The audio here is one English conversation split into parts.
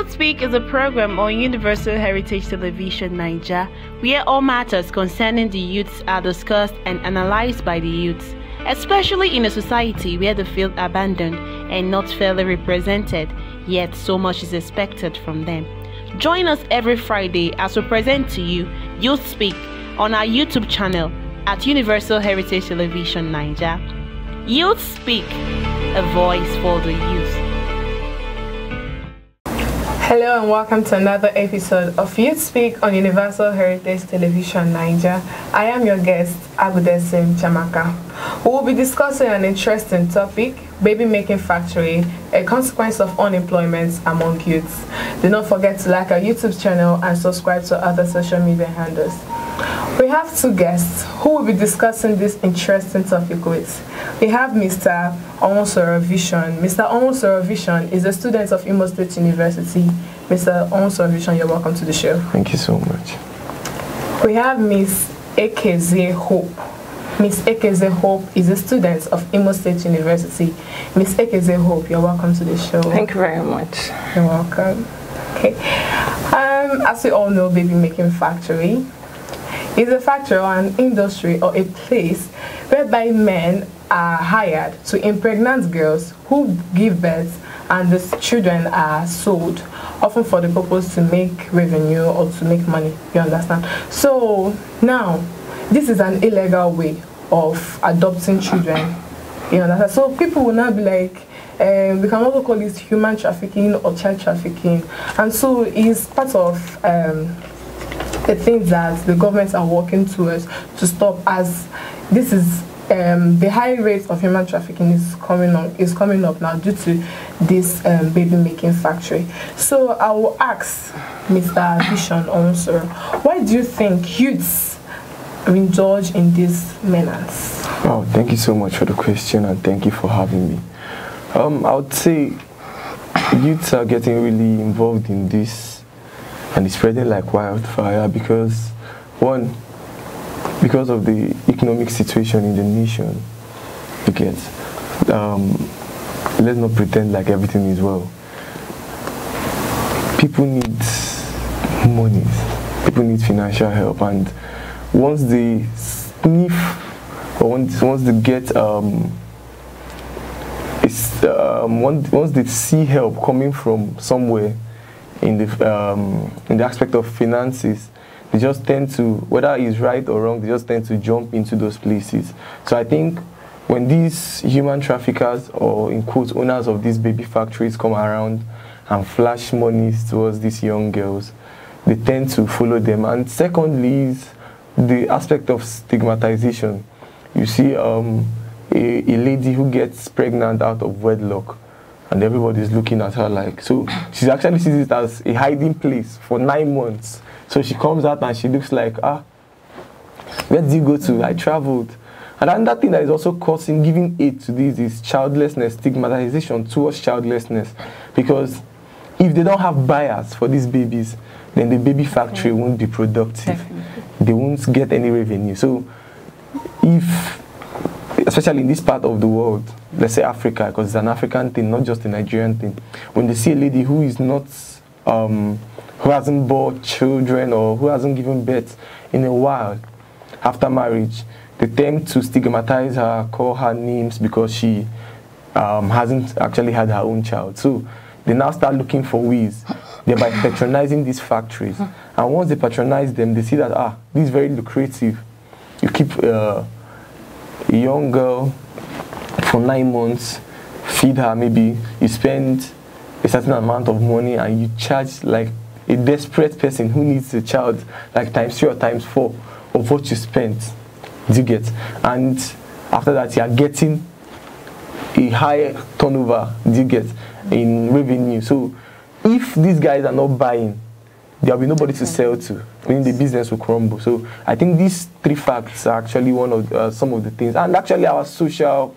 Youth Speak is a program on Universal Heritage Television Nigeria, where all matters concerning the youths are discussed and analyzed by the youths, especially in a society where they feel abandoned and not fairly represented, yet so much is expected from them. Join us every Friday as we present to you Youth Speak on our YouTube channel at Universal Heritage Television Nigeria. Youth Speak, a voice for the youth. Hello and welcome to another episode of Youth Speak on Universal Heritage Television Nigeria. I am your guest, Agudesim Chamaka. We will be discussing an interesting topic, baby making factory, a consequence of unemployment among youths. Do not forget to like our YouTube channel and subscribe to other social media handles. We have two guests who will be discussing this interesting topic with. We have Mr. Onwusoro Vision. Mr. Onwusoro Vision is a student of Imo State University. Mr. Onwusoro Vision, you're welcome to the show. Thank you so much. We have Miss Ekeze Hope. Miss Ekeze Hope is a student of Imo State University. Miss Ekeze Hope, you're welcome to the show. Thank you very much. You're welcome. Okay. As we all know, baby making factory is a factory or an industry or a place whereby men are hired to impregnate girls who give birth, and the children are sold, often for the purpose to make revenue or to make money. You understand? So now, this is an illegal way of adopting children. You understand? So people will now be like, we can also call this human trafficking or child trafficking, and so it's part of the things that the governments are working towards to stop, as this is the high rate of human trafficking is coming up now due to this baby making factory. So I will ask Mr. Vision Onwusoro, why do you think youths indulge in this menace? Wow, thank you so much for the question and thank you for having me. I would say youths are getting really involved in this and it's spreading like wildfire because, one, because of the economic situation in the nation. You get, let's not pretend like everything is well. People need money, people need financial help, and once they sniff, or once they get, once they see help coming from somewhere, in the aspect of finances, they just tend to, whether it's right or wrong, they just tend to jump into those places. So I think when these human traffickers, or in quotes owners of these baby factories, come around and flash monies towards these young girls, they tend to follow them. And secondly is the aspect of stigmatization. You see a lady who gets pregnant out of wedlock, and everybody's looking at her like, so she actually sees it as a hiding place for 9 months. So she comes out and she looks like, where did you go to? I traveled. And another thing that is also causing, giving aid to this is childlessness, stigmatization towards childlessness. Because if they don't have buyers for these babies, then the baby factory won't be productive. Definitely. They won't get any revenue. So especially in this part of the world, let's say Africa, because it's an African thing, not just a Nigerian thing. When they see a lady who is not, who hasn't bought children or who hasn't given birth in a while after marriage, they tend to stigmatize her, call her names because she hasn't actually had her own child. So they now start looking for ways, thereby patronizing these factories. And once they patronize them, they see that, this is very lucrative. You keep a young girl for 9 months, feed her, maybe you spend a certain amount of money and you charge like a desperate person who needs a child like ×3 or ×4 of what you spent. Do you get? And after that you are getting a higher turnover, do you get, in revenue. So if these guys are not buying, there will be nobody to sell to, meaning the business will crumble. So I think these 3 facts are actually one of some of the things, and actually our social,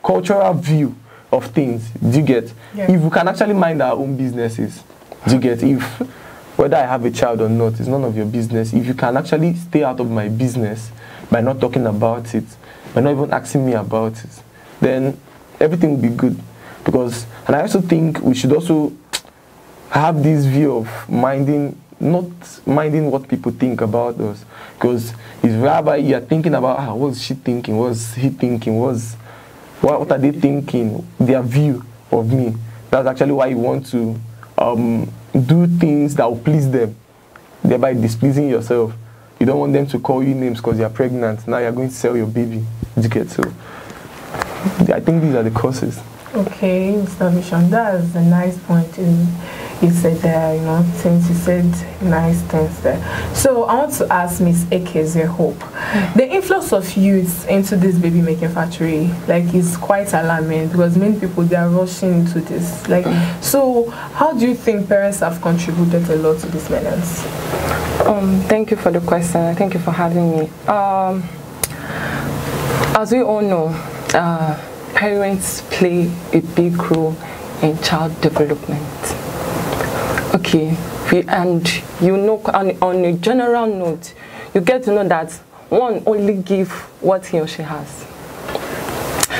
cultural view of things. Do you get? Yeah. If we can actually mind our own businesses, do you get? If whether I have a child or not, it's none of your business. If you can actually stay out of my business by not talking about it, by not even asking me about it, then everything will be good. Because, and I also think we should also have this view of not minding what people think about us, because it's rather you're thinking about what's she thinking, what's he thinking, what are they thinking, their view of me. That's actually why you want to do things that will please them, thereby displeasing yourself. You don't want them to call you names because you're pregnant. Now you're going to sell your baby. Did you get so? I think these are the causes. Okay, Mr. Vision, that's a nice point you said there, since you said nice things there. So I want to ask Miss Ekeze Hope, the influx of youths into this baby making factory, is quite alarming, because many people, they are rushing into this. So how do you think parents have contributed a lot to this menace? Thank you for the question. Thank you for having me. As we all know, parents play a big role in child development. Okay, and on a general note, you get to know that one only gives what he or she has.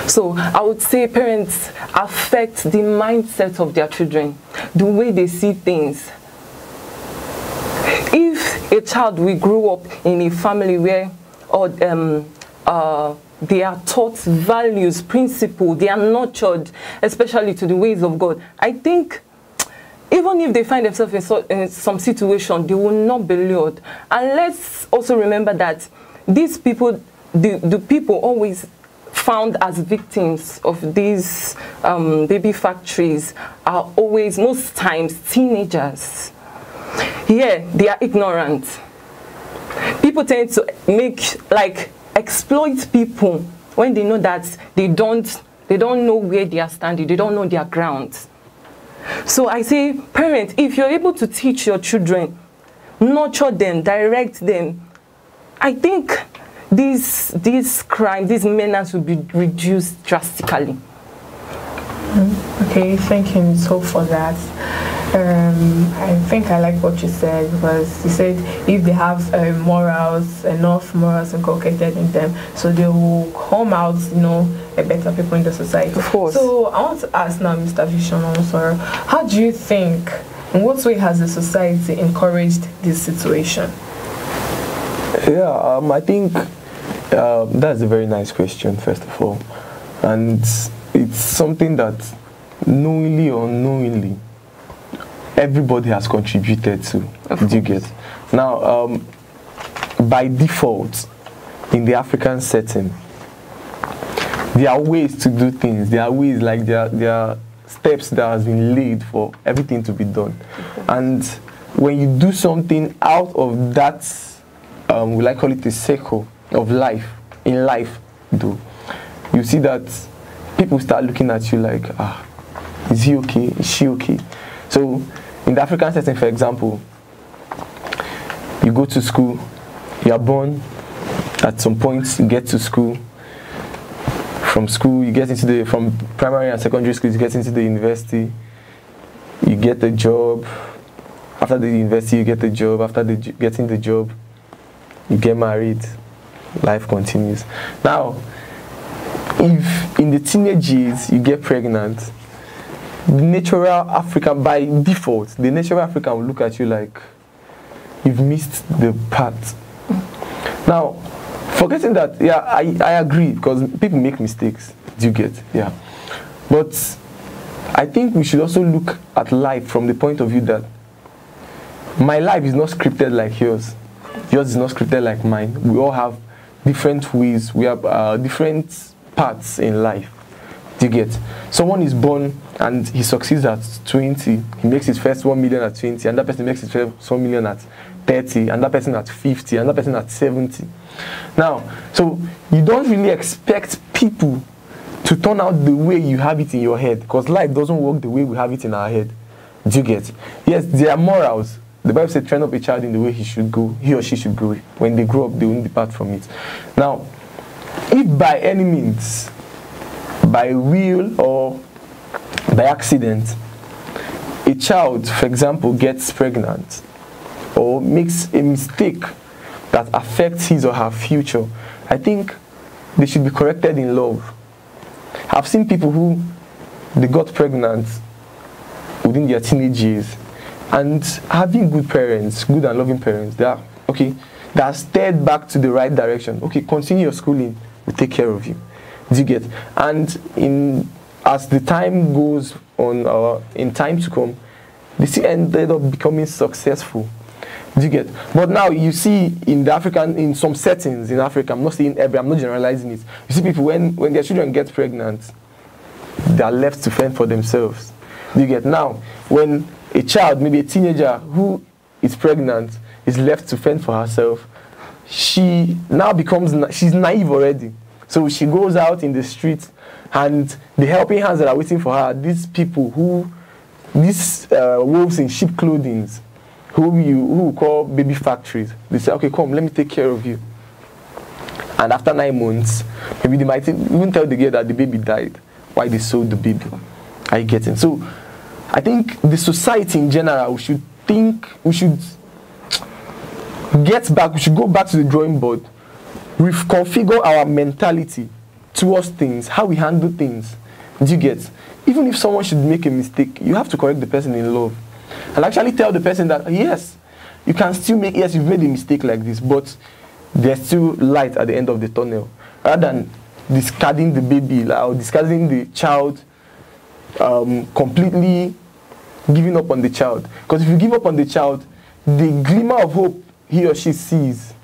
So I would say parents affect the mindset of their children, the way they see things. If a child will grow up in a family where they are taught values, principles, they are nurtured, especially to the ways of God, I think even if they find themselves in some situation, they will not be lured. And let's also remember that these people, the people always found as victims of these baby factories are always, most times, teenagers. Yeah, they are ignorant. People tend to exploit people when they know that they don't know where they are standing, they don't know their ground. So I say, parents, if you're able to teach your children, nurture them, direct them, I think this crime, this menace will be reduced drastically. Okay, thank you, Ms. Hope, for that. I think I like what you said, because you said if they have enough morals inculcated in them, so they will come out, a better people in the society. Of course. So I want to ask now, Mr. Vision, also, how do you think, in what way has the society encouraged this situation? Yeah, I think that's a very nice question, first of all. And it's something that knowingly or unknowingly, everybody has contributed to. Do you get? Now, by default, in the African setting, there are ways to do things. There are ways, there are steps that has been laid for everything to be done. And when you do something out of that, we like call it a circle of life, in life, though, you see that people start looking at you like, is he okay? Is she okay? So, in the African setting, for example, you go to school, you are born, at some point you get to school, from school you get into from primary and secondary school you get into the university, you get a job, after the university you get a job, after getting the job, you get married, life continues. Now, if in the teenage years you get pregnant, the natural African, by default, the natural African will look at you like you've missed the path. Now, forgetting that, yeah, I agree, because people make mistakes. Do you get? Yeah. But I think we should also look at life from the point of view that my life is not scripted like yours. Yours is not scripted like mine. We all have different ways. We have different paths in life. Do you get? Someone is born and he succeeds at 20. He makes his first 1 million at 20. And that person makes his first 1 million at 30. And that person at 50. And that person at 70. Now, so you don't really expect people to turn out the way you have it in your head, because life doesn't work the way we have it in our head. Do you get? Yes, there are morals. The Bible says, train up a child in the way he or she should go. When they grow up, they won't depart from it. Now, if by any means, by will or by accident, a child, for example, gets pregnant or makes a mistake that affects his or her future, I think they should be corrected in love. I've seen people who, they got pregnant within their teenage years. And having good parents, good and loving parents, they are steered back to the right direction. Okay, continue your schooling, we'll take care of you. Do you get? And as the time goes on, in time to come, they still ended up becoming successful. Do you get? But now you see in some settings in Africa, I'm not saying every, I'm not generalizing it. You see people when their children get pregnant, they are left to fend for themselves. Do you get? Now, when a child, maybe a teenager who is pregnant, is left to fend for herself, she now she's naive already. So she goes out in the streets, and the helping hands that are waiting for her, these wolves in sheep clothing, who call baby factories, they say, okay, come, let me take care of you. And after 9 months, maybe they might even tell the girl that the baby died, why they sold the baby. Are you getting? So I think the society in general, we should go back to the drawing board, reconfigure our mentality towards things, how we handle things. Do you get? Even if someone should make a mistake, you have to correct the person in love. And actually tell the person that, yes, you can still yes, you've made a mistake like this, but there's still light at the end of the tunnel. Rather than discarding the baby or discarding the child, completely giving up on the child. Because if you give up on the child, the glimmer of hope he or she sees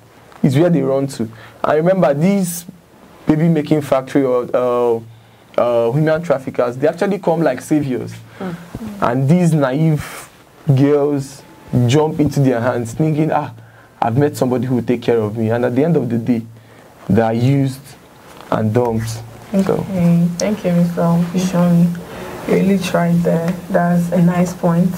is where they run to. And remember, these baby making factory or human traffickers, they actually come like saviors. And these naive girls jump into their hands thinking, I've met somebody who will take care of me. And at the end of the day, they are used and dumped. Okay. So. Thank you, Mr. Vision. You really tried there. That's a nice point.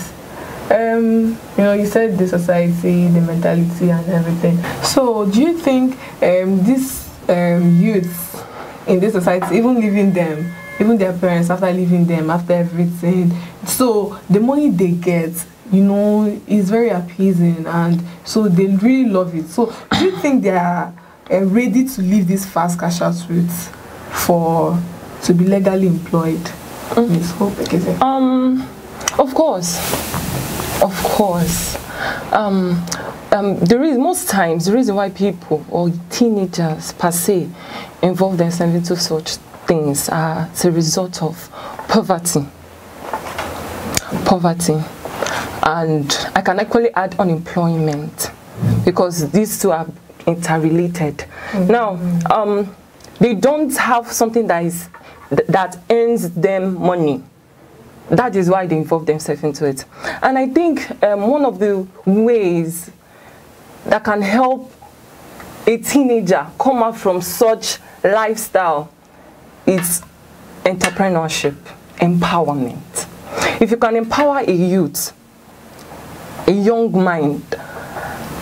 You said the society, the mentality and everything. So do you think these youths in this society, even leaving them, even their parents after leaving them, after everything, so the money they get, is very appeasing, and so they really love it. So do you think they are ready to leave this fast cash out route to be legally employed? Ms. Hope, of course. The reason why people or teenagers per se involve themselves into such things are as a result of poverty. And I can actually add unemployment, because these two are interrelated. Now, they don't have something that earns them money. That is why they involve themselves into it. And I think one of the ways that can help a teenager come out from such lifestyle is entrepreneurship, empowerment. If you can empower a youth, a young mind,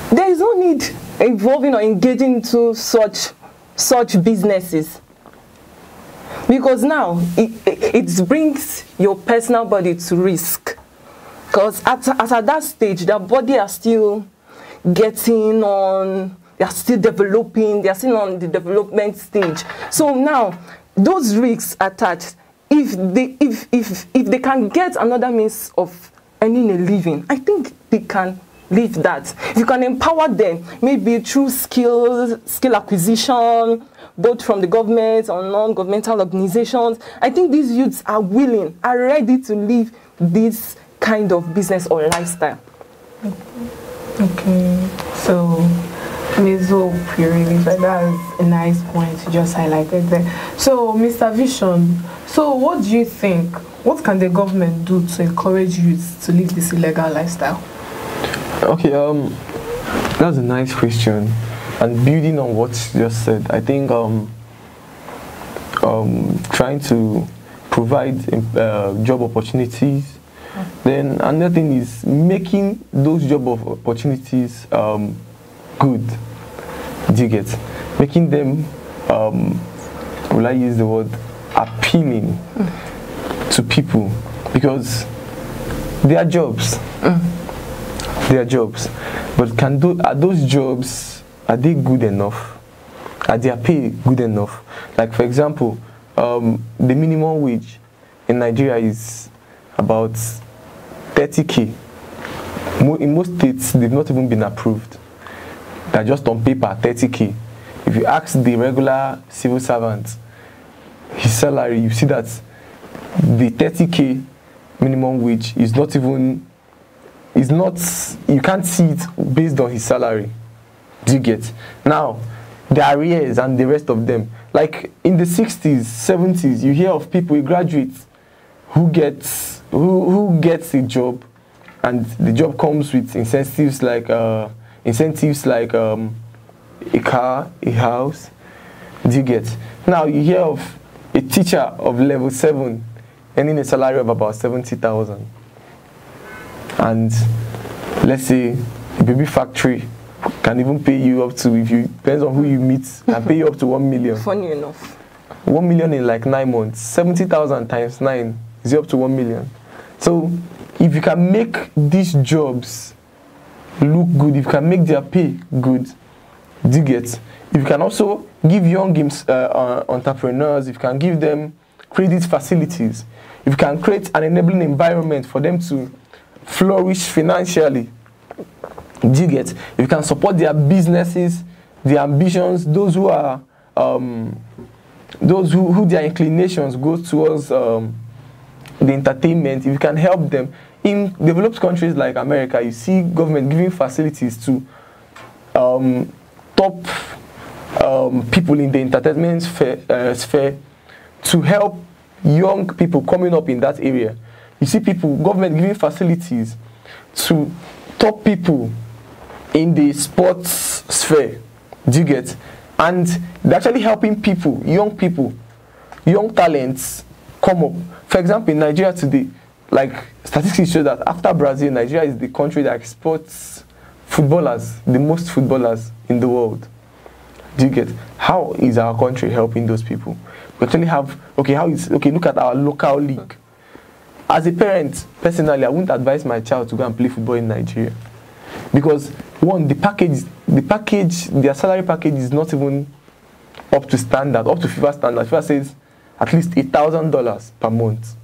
there is no need involving or engaging into such businesses. Because now it brings your personal body to risk. Because at that stage, their body are still getting on, they are still developing, they are still on the development stage. So now, those risks attached, if they can get another means of earning a living, I think they can leave that. If you can empower them, maybe through skill acquisition, both from the government or non-governmental organizations, I think these youths are ready to live this kind of business or lifestyle. Okay, so Ms. Hope, that's a nice point you just highlighted there. So, Mr. Vision, so what do you think? What can the government do to encourage youths to live this illegal lifestyle? Okay, that's a nice question. And building on what you just said, I think trying to provide job opportunities. Then another thing is making those job opportunities good. Do you get? Making them, will I use the word, appealing to people, because they are jobs. They are jobs. But are those jobs, are they good enough? Are their pay good enough? Like, for example, the minimum wage in Nigeria is about 30K. In most states, they've not even been approved. They're just on paper, 30K. If you ask the regular civil servant his salary, you see that the 30K minimum wage is not even, you can't see it based on his salary. Do you get? Now, the arrears and the rest of them, like in the 60s, 70s, you hear of people, graduates, who gets a job, and the job comes with incentives like a car, a house. Do you get? Now you hear of a teacher of level 7 earning a salary of about 70,000, and let's say a baby factory can even pay you up to, if you depends on who you meet, can pay you up to 1 million. Funny enough. 1 million in like 9 months. 70,000 times 9 is up to 1 million. So if you can make these jobs look good, if you can make their pay good, do you get? If you can also give young entrepreneurs, if you can give them credit facilities, if you can create an enabling environment for them to flourish financially, do you get? If you can support their businesses, their ambitions, those who are those who their inclinations go towards the entertainment, if you can help them. In developed countries like America, you see government giving facilities to top people in the entertainment sphere to help young people coming up in that area. You see government giving facilities to top people in the sports sphere. Do you get? And they're actually helping people, young talents come up. For example, in Nigeria today, like statistics show that after Brazil, Nigeria is the country that exports footballers, the most footballers in the world. Do you get? How is our country helping those people? We actually have, look at our local league. As a parent, personally, I wouldn't advise my child to go and play football in Nigeria. Because one, their salary package is not even up to standard, up to FIFA standard. FIFA says at least $8,000 per month.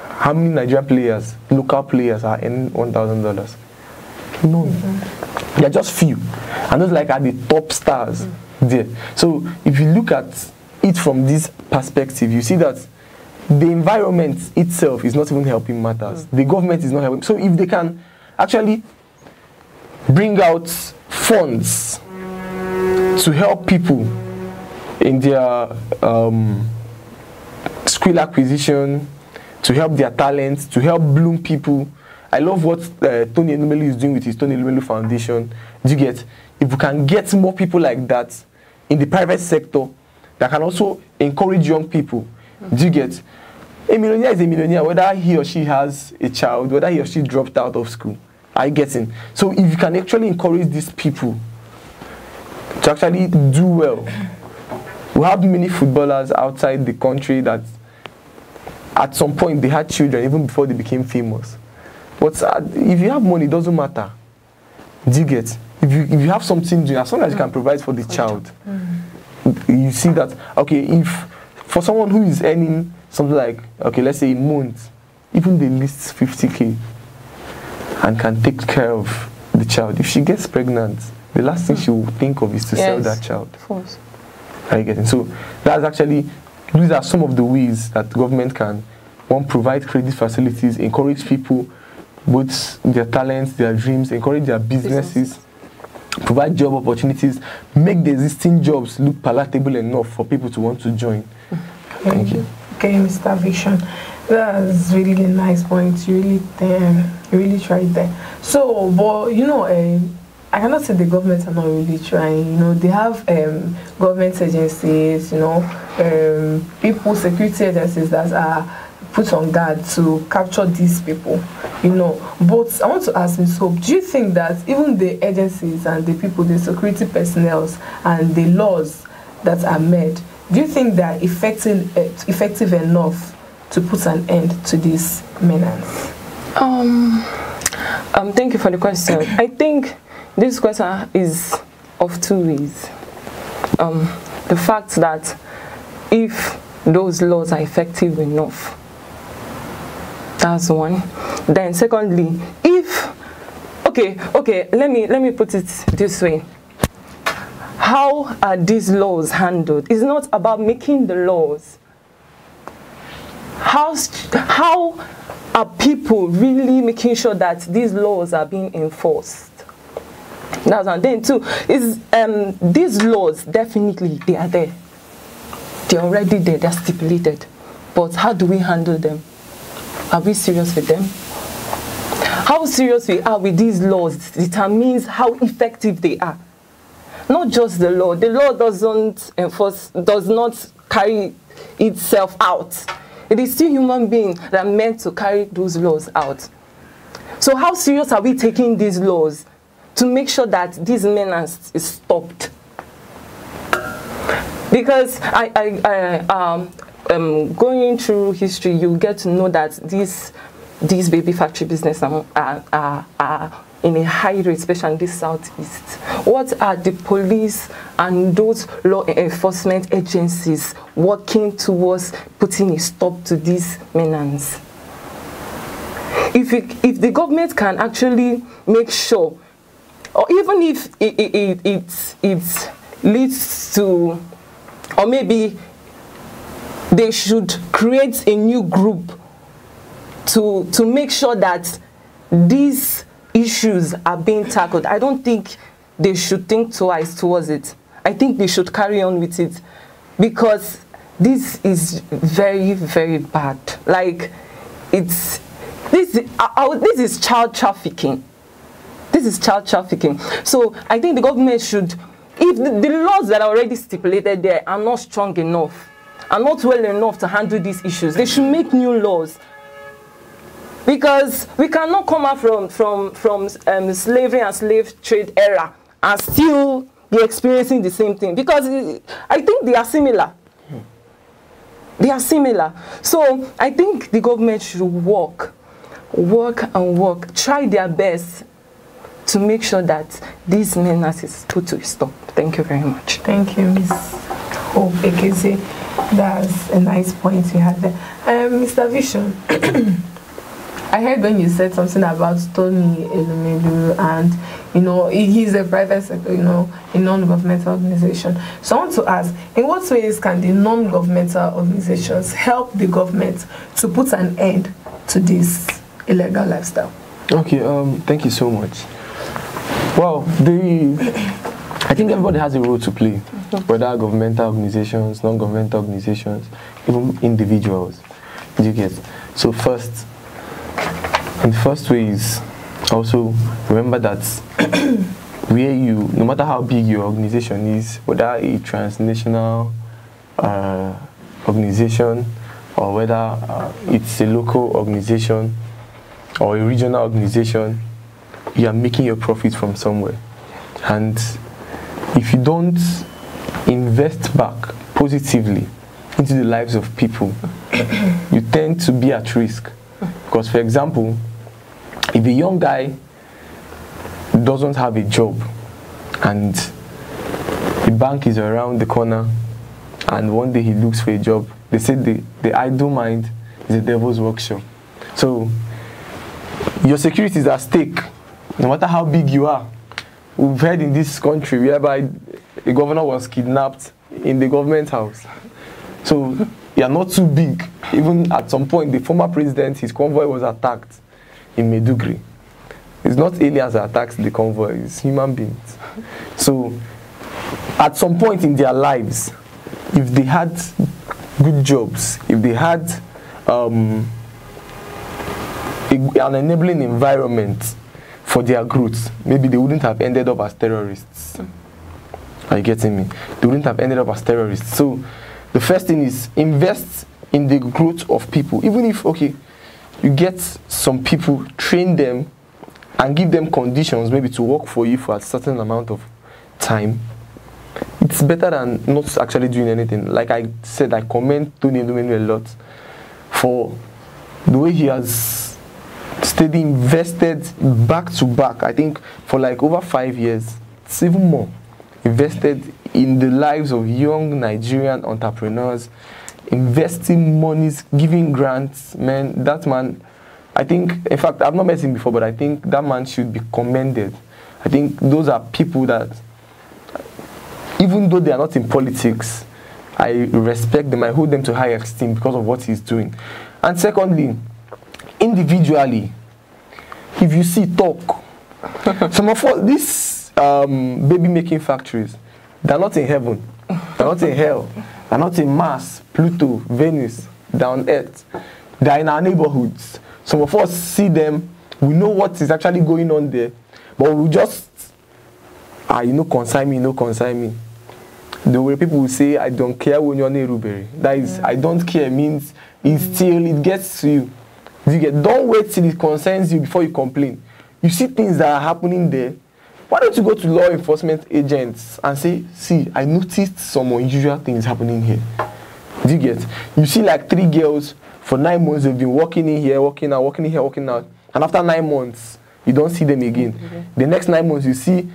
How many Nigerian players, local players, are earning $1,000? None. They are just few. And those are the top stars there. So if you look at it from this perspective, you see that the environment itself is not even helping matters. The government is not helping. So if they can actually bring out funds to help people in their skill acquisition, to help their talents, to help bloom people. I love what Tony Elumelu is doing with his Tony Elumelu Foundation. Do you get? If we can get more people like that in the private sector, that can also encourage young people. Do you get? A millionaire is a millionaire, whether he or she has a child, whether he or she dropped out of school. Are you getting? So if you can actually encourage these people to actually do well, we have many footballers outside the country that at some point they had children even before they became famous. But if you have money, it doesn't matter. Do you get? If you have something doing, as long as you can provide for the child, you see that, okay, if for someone who is earning something like, okay, let's say a month, even the least 50K, and can take care of the child, if she gets pregnant, the last thing she will think of is to sell that child. Of course. Are you getting? So that's actually, these are some of the ways that government can, one, provide credit facilities, encourage people, both their talents, their dreams, encourage their businesses, provide job opportunities, make the existing jobs look palatable enough for people to want to join. Thank you. Okay, Mr. Vision. That's really a nice point. You really tried there. So, but I cannot say the government are not really trying. They have government agencies, people, security agencies that are put on guard to capture these people, But I want to ask Ms. Hope, do you think that even the agencies and the people, the security personnel and the laws that are made, do you think they're effective enough to put an end to this menace? Thank you for the question. I think this question is of two ways. The fact that if those laws are effective enough, that's one. Then secondly, if okay, let me put it this way. How are these laws handled? It's not about making the laws. How are people really making sure that these laws are being enforced? That's one. Then too, is these laws, definitely they are there. They're already there, they're stipulated. But how do we handle them? Are we serious with them? How serious we are with these laws determines how effective they are. Not just the law. The law doesn't enforce, does not carry itself out. It is still human beings that are meant to carry those laws out. So how serious are we taking these laws to make sure that this menace is stopped? Because going through history, you get to know that these baby factory business are in a high rate, especially in the southeast. What are the police and those law enforcement agencies working towards putting a stop to this menace? If the government can actually make sure, or even if it leads to, or maybe they should create a new group to make sure that these issues are being tackled. I don't think they should think twice towards it. I think they should carry on with it, because this is very, very bad. Like, this is child trafficking. This is child trafficking. So I think the government should, if the laws that are already stipulated there are not strong enough, are not well enough to handle these issues, they should make new laws. Because we cannot come out from slavery and slave trade era and still be experiencing the same thing. Because I think they are similar. They are similar. So I think the government should work, try their best to make sure that this menace is put to a stop. Thank you very much. Thank you, Ms. Hope Ekeze. That's a nice point you had there. Mr. Vision. I heard when you said something about Tony Elumelu, and he's a private sector, a non-governmental organization. So I want to ask, in what ways can the non-governmental organizations help the government to put an end to this illegal lifestyle? Okay, thank you so much. Well, I think everybody has a role to play, whether governmental organizations, non-governmental organizations, even individuals. You get? So first, and the first way is also remember that no matter how big your organization is, whether a transnational organization or whether it's a local organization or a regional organization, you are making your profit from somewhere. And if you don't invest back positively into the lives of people, you tend to be at risk. Because, for example, if a young guy doesn't have a job and the bank is around the corner and one day he looks for a job, they say the idle mind is the devil's workshop. So your security is at stake, no matter how big you are. We've heard in this country whereby a governor was kidnapped in the government house. So you are not too big. Even at some point, the former president, his convoy was attacked in Maiduguri. It's not aliens that attacks the convoy, it's human beings. So at some point in their lives, if they had good jobs, if they had an enabling environment for their growth, maybe they wouldn't have ended up as terrorists. Are you getting me? They wouldn't have ended up as terrorists. So the first thing is invest in the growth of people. Even if, okay, you get some people, train them and give them conditions maybe to work for you for a certain amount of time, it's better than not actually doing anything. Like I said, I commend Tony Elumelu a lot for the way he has steadily invested back to back. I think for like over 5 years, it's even more, invested in the lives of young Nigerian entrepreneurs, investing monies, giving grants. Man, that man I think, in fact, I've not met him before, but I think that man should be commended. I think those are people that, even though they are not in politics, I respect them, I hold them to high esteem because of what he's doing. And secondly, individually, if you see talk, some of us, these baby making factories, they're not in heaven, they're not in hell, they're not in Mars, Pluto, Venus, they're on Earth. They're in our neighborhoods. Some of us see them, we know what is actually going on there, but we just, you know, consign me, no consign me. The way people will say, I don't care when you're Neruberi. That is, I don't care means it's till it gets to you. Don't wait till it concerns you before you complain. You see things that are happening there. Why don't you go to law enforcement agents and say, see, I noticed some unusual things happening here. Do you get? You see like 3 girls for 9 months, they've been walking in here, walking out, walking in here, walking out. And after 9 months, you don't see them again. The next 9 months, you see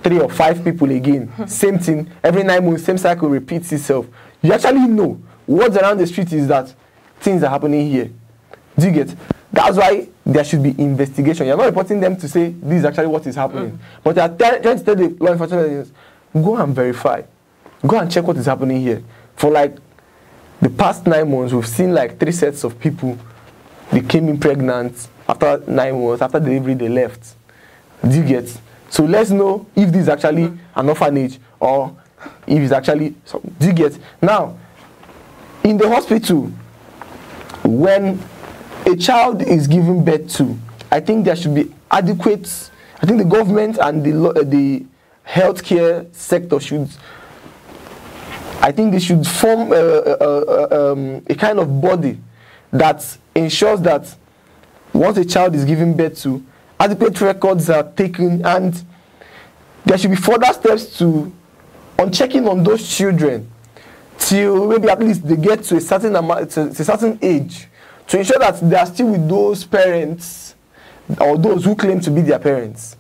3 or 5 people again. Same thing. Every 9 months, same cycle repeats itself. You actually know what's around the street is that things are happening here. Do you get? That's why there should be investigation. You're not reporting them to say this is actually what is happening. But you're trying to tell the law enforcement agents, go and verify. Go and check what is happening here. For like the past 9 months, we've seen like 3 sets of people. They came in pregnant. After 9 months, after delivery, they left. Do you get? So let's know if this is actually an orphanage or if it's actually... So, do you get? Now, in the hospital, when a child is given birth to, I think there should be adequate... I think the government and the healthcare sector should... I think they should form a kind of body that ensures that once a child is given birth to, adequate records are taken, and there should be further steps on checking on those children till maybe at least they get to a certain amount, to a certain age, to ensure that they are still with those parents or those who claim to be their parents.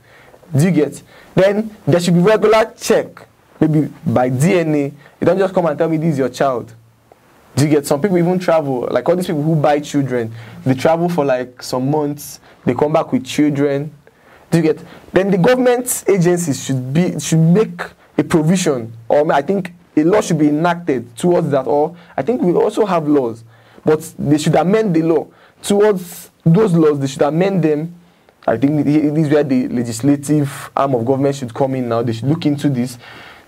Do you get? Then there should be regular check, maybe by DNA. You don't just come and tell me this is your child. Do you get? Some people even travel, like all these people who buy children, they travel for like some months, they come back with children. Do you get? Then the government agencies should make a provision, or I think a law should be enacted towards that, or I think we also have laws, but they should amend the law towards those laws. They should amend them. I think this is where the legislative arm of government should come in now. They should look into this.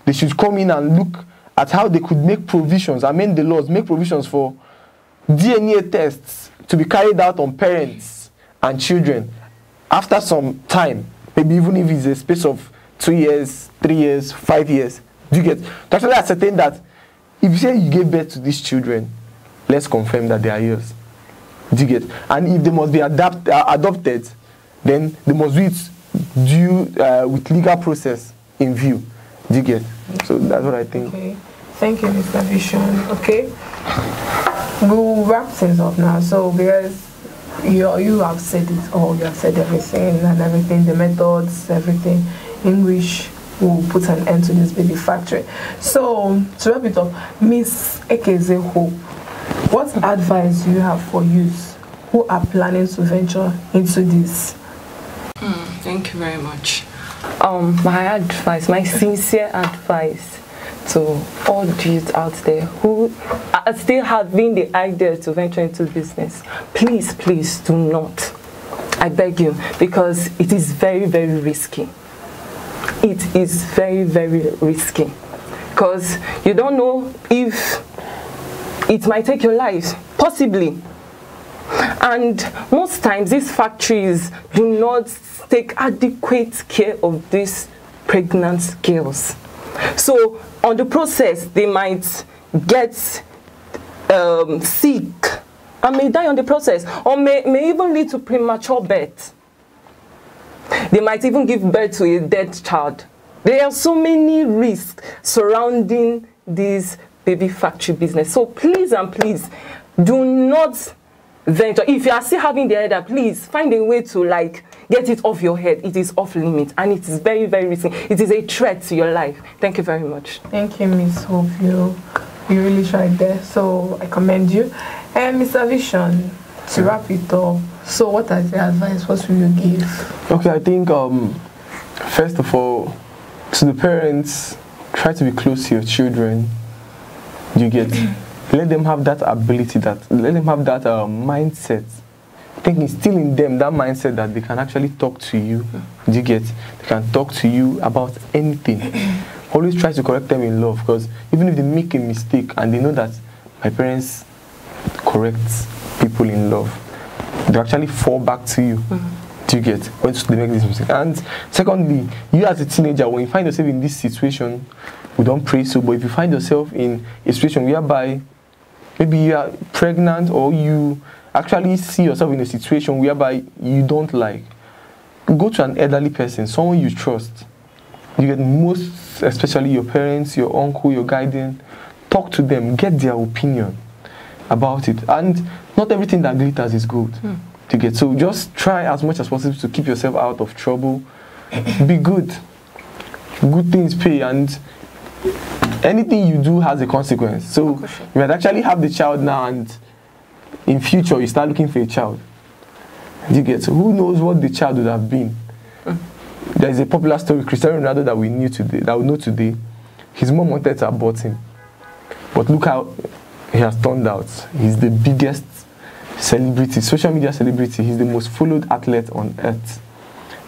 They should come in and look at how they could make provisions, amend the laws, make provisions for DNA tests to be carried out on parents and children after some time, maybe even if it's a space of 2 years, 3 years, 5 years. Do you get? To actually ascertain that if you say you gave birth to these children, let's confirm that they are yours. Do you get? And if they must be adopted, then they must do it with legal process in view. Do you get? So that's what I think. Okay. Thank you, Mr. Vision. Okay. We'll wrap things up now. So because you have said it all, you have said everything and everything, the methods, everything, in which we'll put an end to this baby factory. So to wrap it up, Miss Ekeze Hope, what advice do you have for youth who are planning to venture into this? Thank you very much. My advice, my sincere advice to all youth out there who are still having the idea to venture into business, please, please do not. I beg you, because it is very, very risky. It is very, very risky. Because you don't know if it might take your life, possibly. And most times these factories do not take adequate care of these pregnant girls. So on the process, they might get sick and may die on the process, or may even lead to premature birth. They might even give birth to a dead child. There are so many risks surrounding this baby factory business. So please and please do not venture. If you are still having the idea, please find a way to get it off your head. It is off limits and it is very, very risky. It is a threat to your life. Thank you very much. Thank you, Miss Hope. You really tried there, so I commend you. And Mr. Vision, to wrap it up, so what are the advice? What will you give? Okay, I think first of all, to the parents, try to be close to your children. You get, let them have that ability, let them have that mindset. I think instill in them that mindset that they can actually talk to you. You get, they can talk to you about anything. Always try to correct them in love, because even if they make a mistake and they know that my parents correct people in love, they actually fall back to you. Do you get, when they make this mistake? And secondly, you as a teenager, when you find yourself in this situation, we don't pray so, but if you find yourself in a situation whereby maybe you are pregnant, or you actually see yourself in a situation whereby you don't like, go to an elderly person, someone you trust. You get, most especially your parents, your uncle, your guardian. Talk to them, get their opinion about it. And not everything that glitters is good. To get, so just try as much as possible to keep yourself out of trouble. Be good. Good things pay, and anything you do has a consequence. So you might actually have the child now, and in future you start looking for a child. You get, so who knows what the child would have been. There is a popular story, Cristiano Ronaldo, that we know today. His mom wanted to abort him, but look how he has turned out. He's the biggest celebrity, social media celebrity. He's the most followed athlete on earth.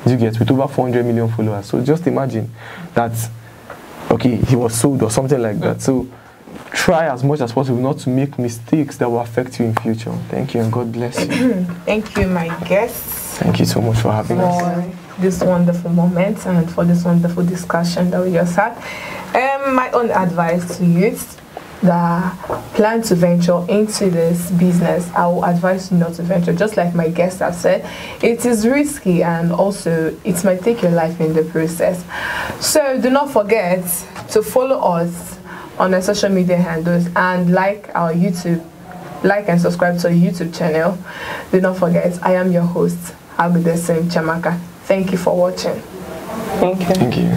You get, with over 400 million followers. So just imagine that, okay, he was sold or something like that. So try as much as possible not to make mistakes that will affect you in future. Thank you, and God bless you. Thank you, my guests. Thank you so much for having us. This wonderful moment and for this wonderful discussion that we just had. My own advice to youth that plan to venture into this business, I will advise you not to venture. Just like my guests have said, it is risky, and also it might take your life in the process. So do not forget to follow us on our social media handles and like and subscribe to our YouTube channel. Do not forget, I am your host, Agudesim Chamaka. Thank you for watching. Thank you. Thank you.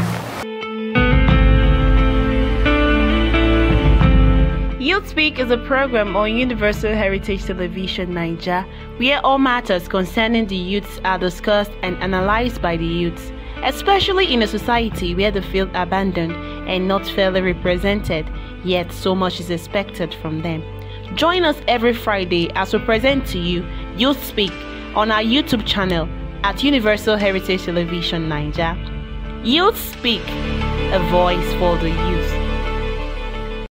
Youth Speak is a program on Universal Heritage Television Naija, where all matters concerning the youths are discussed and analyzed by the youths, especially in a society where they feel abandoned and not fairly represented, yet so much is expected from them. Join us every Friday as we present to you Youth Speak on our YouTube channel at Universal Heritage Television Naija. Youth Speak, a voice for the youth.